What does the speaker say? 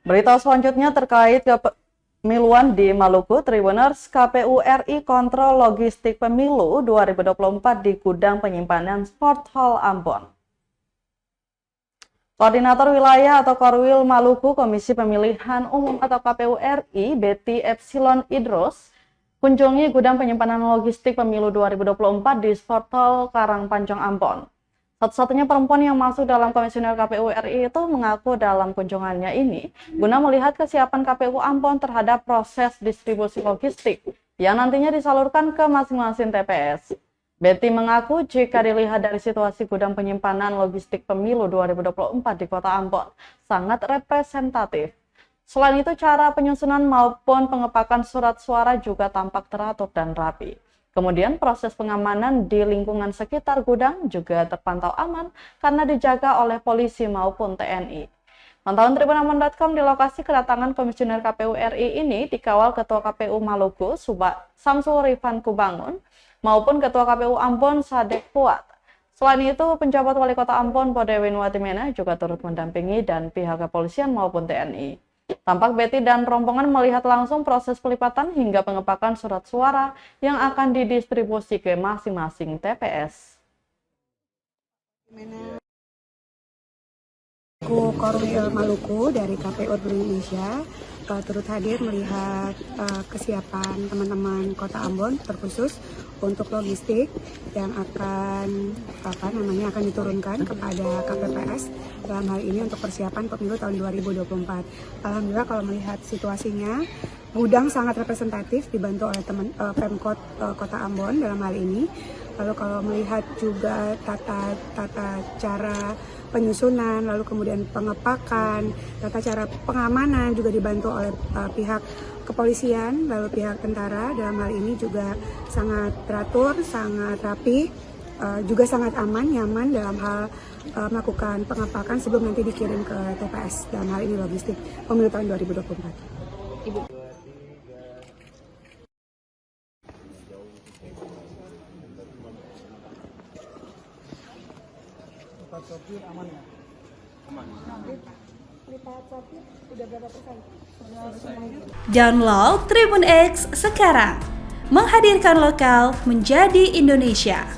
Berita selanjutnya terkait kepemiluan di Maluku. Tribuners, KPU RI kontrol logistik pemilu 2024 di gudang penyimpanan Sport Hall Ambon. Koordinator Wilayah atau Korwil Maluku Komisi Pemilihan Umum atau KPU RI, Betty Epsilon Idros, kunjungi gudang penyimpanan logistik pemilu 2024 di Sport Hall Karangpanjang Ambon. Satu-satunya perempuan yang masuk dalam komisioner KPU RI itu mengaku dalam kunjungannya ini guna melihat kesiapan KPU Ambon terhadap proses distribusi logistik yang nantinya disalurkan ke masing-masing TPS. Betty mengaku jika dilihat dari situasi gudang penyimpanan logistik pemilu 2024 di Kota Ambon sangat representatif. Selain itu, cara penyusunan maupun pengepakan surat suara juga tampak teratur dan rapi. Kemudian proses pengamanan di lingkungan sekitar gudang juga terpantau aman karena dijaga oleh polisi maupun TNI. Pantauan tribunambon.com di lokasi kedatangan Komisioner KPU RI ini dikawal Ketua KPU Maluku Samsul Rifan Kubangun maupun Ketua KPU Ambon Sadek Puat. Selain itu, penjabat Wali Kota Ambon Podewin Watimena juga turut mendampingi dan pihak kepolisian maupun TNI. Tampak Betty dan rombongan melihat langsung proses pelipatan hingga pengepakan surat suara yang akan didistribusi ke masing-masing TPS. Korwil Maluku dari KPU Indonesia turut hadir melihat kesiapan teman-teman Kota Ambon terkhusus untuk logistik yang akan diturunkan kepada KPPS dalam hal ini untuk persiapan pemilu tahun 2024. Alhamdulillah kalau melihat situasinya, gudang sangat representatif dibantu oleh Pemkot Kota Ambon dalam hal ini. Lalu kalau melihat juga tata cara penyusunan, lalu kemudian pengepakan, tata cara pengamanan juga dibantu oleh pihak kepolisian, lalu pihak tentara. Dalam hal ini juga sangat teratur, sangat rapi, juga sangat aman, nyaman dalam hal melakukan pengepakan sebelum nanti dikirim ke TPS. Dalam hal ini logistik pemilu tahun 2024. Ibu. Sopir aman ya? Aman. Lipat sopir udah berapa persen? Download Tribun X sekarang. Menghadirkan lokal menjadi Indonesia.